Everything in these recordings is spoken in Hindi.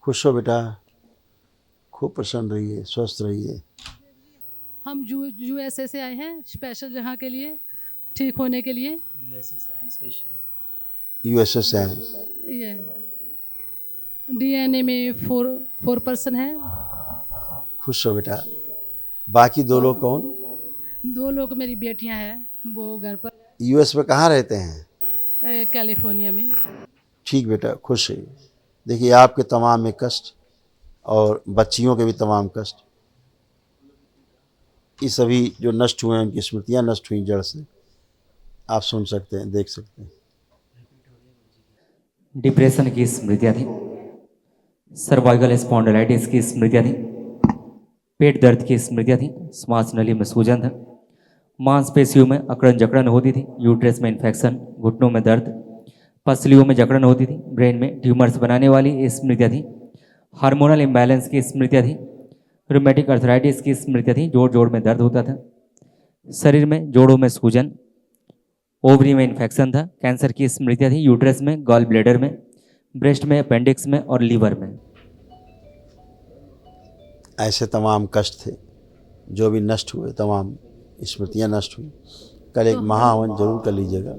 खुश हो बेटा, खूब प्रसन्न रहिए, स्वस्थ रहिए। हम यूएसए से आए हैं स्पेशल यहाँ के लिए ठीक होने के लिए। यूएसए से आए स्पेशली। यूएसए से आए। ये डीएनए में 4% है। खुश हो बेटा। बाकी दो लोग कौन? 2 लोग मेरी बेटियां हैं, वो घर पर यूएस में कहाँ रहते हैं? कैलिफोर्निया में। ठीक बेटा, खुश रहिए। देखिए आपके तमाम में कष्ट और बच्चियों के भी तमाम कष्ट, ये सभी जो नष्ट हुए हैं, उनकी स्मृतियाँ नष्ट हुई जड़ से, आप सुन सकते हैं, देख सकते हैं। डिप्रेशन की स्मृतियाँ थी, सर्वाइकल स्पॉन्डिलाइटिस की स्मृतियाँ थी, पेट दर्द की स्मृतियाँ थी, श्वास नली में सूजन था, मांसपेशियों में अकड़न जकड़न होती थी, यूट्रस में इन्फेक्शन, घुटनों में दर्द, पसलियों में जकड़न होती थी, ब्रेन में ट्यूमर्स बनाने वाली स्मृतियाँ थी, हार्मोनल इम्बैलेंस की स्मृतियाँ थी, रूमेटिक अर्थराइटिस की स्मृतियाँ थी, जोड़ जोड़ में दर्द होता था, शरीर में जोड़ों में सूजन, ओवरी में इन्फेक्शन था, कैंसर की स्मृतियाँ थी, यूट्रस में, गॉल ब्लैडर में, ब्रेस्ट में, अपेंडिक्स में और लीवर में। ऐसे तमाम कष्ट थे जो भी नष्ट हुए, तमाम स्मृतियाँ नष्ट हुई। कल एक महाहवन जरूर कर लीजिएगा,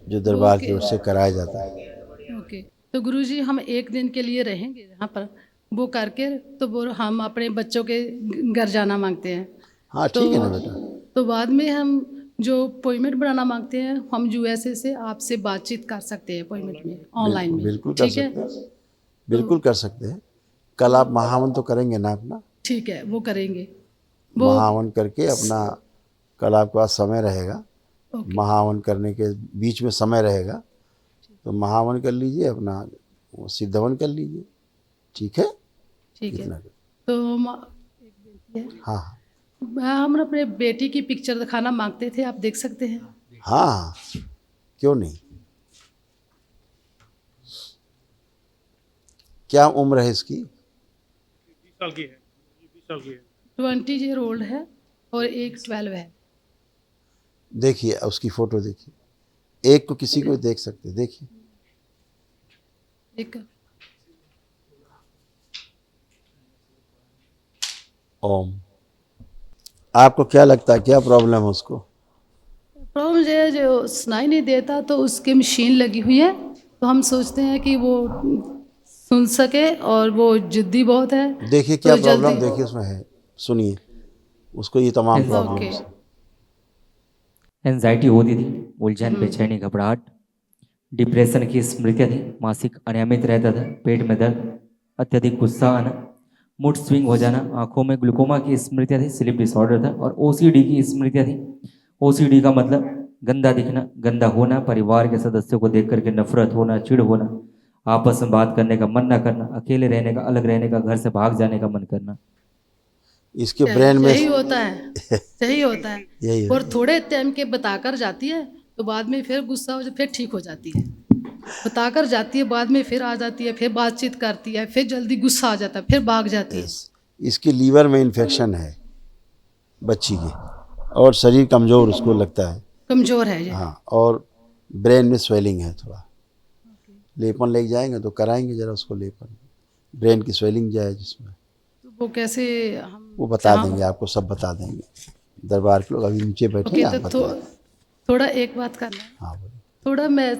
जो दरबार की ओर से कराया जाता है। ओके, तो गुरुजी हम 1 दिन के लिए रहेंगे यहाँ पर, वो करके तो वो हम अपने बच्चों के घर जाना मांगते हैं। हाँ ठीक है ना बेटा। तो बाद में हम जो अपॉइंटमेंट बनाना मांगते हैं, हम यूएसए से आपसे बातचीत कर सकते हैं अपॉइंटमेंट में, ऑनलाइन में। बिल्कुल कर ठीक है, सकते हैं, बिल्कुल कर सकते हैं। कल आप महाहवन तो करेंगे ना अपना? ठीक है, वो करेंगे। वो महाहवन करके अपना, कल आपके पास समय रहेगा, महाहवन करने के बीच में समय रहेगा, तो महाहवन कर लीजिए, अपना वो सिद्ध हवन कर लीजिए। ठीक है, ठीक है। इतना तो हम एक बेटी है, हाँ हाँ हम अपने बेटी की पिक्चर दिखाना मांगते थे, आप देख सकते हैं। हाँ हाँ, क्यों नहीं। क्या उम्र है इसकी? 20 साल की है, 20 साल की है। 20 ईयर ओल्ड है और एक 12 है। देखिए उसकी फोटो देखिए, एक को किसी को देख सकते, देखिए। एक ओम। आपको क्या लगता है, क्या प्रॉब्लम है उसको? प्रॉब्लम ये है, जो सुनाई नहीं देता तो उसकी मशीन लगी हुई है, तो हम सोचते हैं कि वो सुन सके, और वो जिद्दी बहुत है। देखिए क्या तो प्रॉब्लम, जल्दी देखिए उसमें है, सुनिए उसको, ये तमाम प्रॉब्लम ओके। है। एंजाइटी होती थी, उलझन, बेचैनी, घबराहट, डिप्रेशन की स्मृतियाँ थी, मासिक अनियमित रहता था, पेट में दर्द, अत्यधिक गुस्सा आना, मूड स्विंग हो जाना, आंखों में ग्लूकोमा की स्मृतियाँ थी, स्लीप डिसऑर्डर था और ओसीडी की स्मृतियाँ थी। ओसीडी का मतलब गंदा दिखना, गंदा होना, परिवार के सदस्यों को देख करके नफरत होना, चिढ़ होना, आपस में बात करने का मन ना करना, अकेले रहने का, अलग रहने का, घर से भाग जाने का मन करना। इसके ब्रेन में यही होता है, यही होता है। यही और होता है। थोड़े टाइम के बताकर जाती है, तो बाद में फिर गुस्सा हो फिर ठीक हो जाती है। बताकर जाती है, बाद में फिर आ जाती है, फिर बातचीत करती है, फिर जल्दी गुस्सा आ जाता है, फिर भाग जाती है। इसके लीवर में इन्फेक्शन है बच्ची के, और शरीर कमज़ोर उसको लगता है। कमज़ोर है ये। हाँ, और ब्रेन में स्वेलिंग है थोड़ा। लेपन ले जाएंगे तो कराएंगे जरा उसको लेपन, ब्रेन की स्वेलिंग जाए जिसमें, तो वो कैसे हम वो बता देंगे आपको, सब बता देंगे। दरबार के लोग अभी नीचे बैठे हैं, ओके, आप तो बताएं। थोड़ा एक बात करना है। हाँ बोलिए।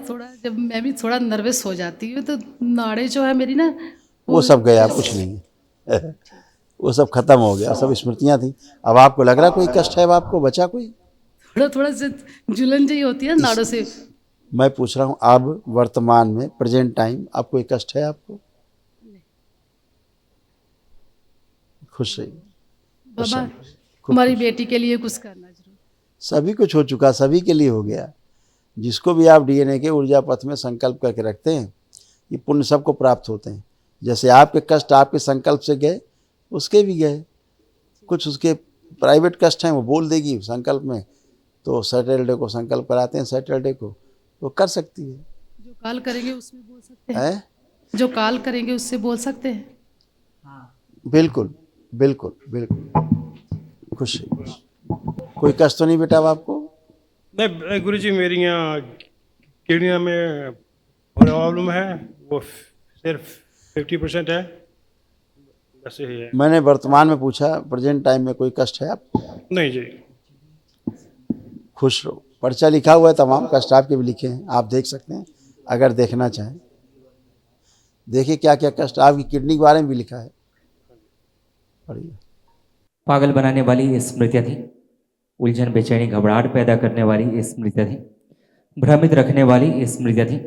थोड़ा जब मैं भी थोड़ा नर्वस हो जाती हूँ, तो नाड़े जो है मेरी ना, वो सब गया, कुछ नहीं है। वो सब खत्म हो गया, सब स्मृतियाँ थी। अब आपको लग रहा कोई कष्ट है, अब आपको बचा कोई? थोड़ा थोड़ा से जुलन जी होती है नाड़ों से। मैं पूछ रहा हूँ, अब वर्तमान में, प्रेजेंट टाइम, अब कोई कष्ट है आपको? खुश रहिए। बाबा, खूब हमारी खुश। बेटी के लिए कुछ करना जरूर। सभी कुछ हो चुका, सभी के लिए हो गया। जिसको भी आप डीएनए के ऊर्जा पथ में संकल्प करके रखते हैं, ये पुण्य सबको प्राप्त होते हैं। जैसे आपके कष्ट आपके संकल्प से गए, उसके भी गए। कुछ उसके प्राइवेट कष्ट हैं, वो बोल देगी संकल्प में, तो सैटरडे को संकल्प कराते हैं, सैटरडे को वो कर सकती है। जो काल करेंगे उसमें बोल सकते हैं। है? जो काल करेंगे उससे बोल सकते हैं। बिल्कुल बिल्कुल बिल्कुल। खुश है, खुश। कोई कष्ट तो नहीं बेटा अब आपको? नहीं गुरुजी, मेरी यहाँ किडनियों में प्रॉब्लम है, वो सिर्फ 50% है। वैसे ही है। मैंने वर्तमान में पूछा, प्रेजेंट टाइम में कोई कष्ट है आप? नहीं जी। खुश रहो। पर्चा लिखा हुआ है, तमाम कष्ट आपके भी लिखे हैं, आप देख सकते हैं अगर देखना चाहें। देखिए क्या क्या कष्ट, आपकी किडनी के बारे में भी लिखा है, पढ़िए। पागल बनाने वाली स्मृतियाँ थी, उलझन बेचैनी घबराहट पैदा करने वाली स्मृतियाँ थी, भ्रमित रखने वाली स्मृतियाँ थी,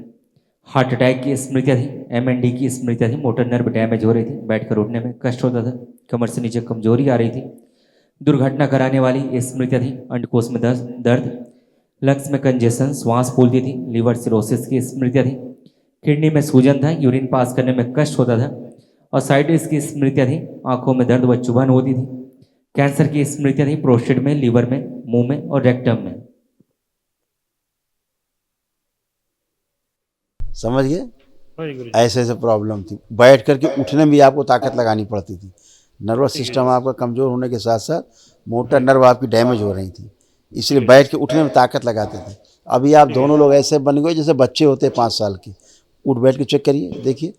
हार्ट अटैक की स्मृतियाँ थी, एमएनडी की स्मृतियाँ थी, मोटर नर्व डैमेज हो रही थी, बैठकर उठने में कष्ट होता था, कमर से नीचे कमजोरी आ रही थी, दुर्घटना कराने वाली स्मृतियाँ थी, अंडकोश में दर्द, लंग्स में कंजेशन, श्वास फूलती थी, लीवर सिरोसिस की स्मृतियाँ थी, किडनी में सूजन था, यूरिन पास करने में कष्ट होता था, और साइटिस की स्मृतियाँ थी, आंखों में दर्द व चुभन होती थी, कैंसर की स्मृतियाँ थी, प्रोस्टेट में, लीवर में, मुंह में और रेक्टम में। समझ गए? हाँ जी गुरु जी। ऐसे ऐसे प्रॉब्लम थी, बैठ करके उठने में भी आपको ताकत लगानी पड़ती थी। नर्वस सिस्टम आपका कमज़ोर होने के साथ साथ मोटर नर्व आपकी डैमेज हो रही थी, इसलिए बैठ के उठने में ताकत लगाते थे। अभी आप दोनों लोग ऐसे बन गए जैसे बच्चे होते 5 साल के। उठ बैठ के चेक करिए, देखिए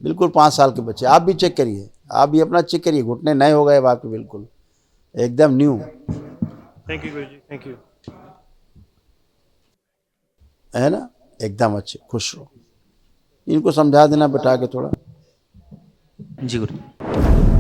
बिल्कुल 5 साल के बच्चे। आप भी चेक करिए, आप भी अपना चेक करिए, घुटने नए हो गए अब आपके, बिल्कुल एकदम new, thank you Guru ji, thank you. है ना? एकदम अच्छे, खुश रहो। इनको समझा देना बैठा के थोड़ा। जी गुरु।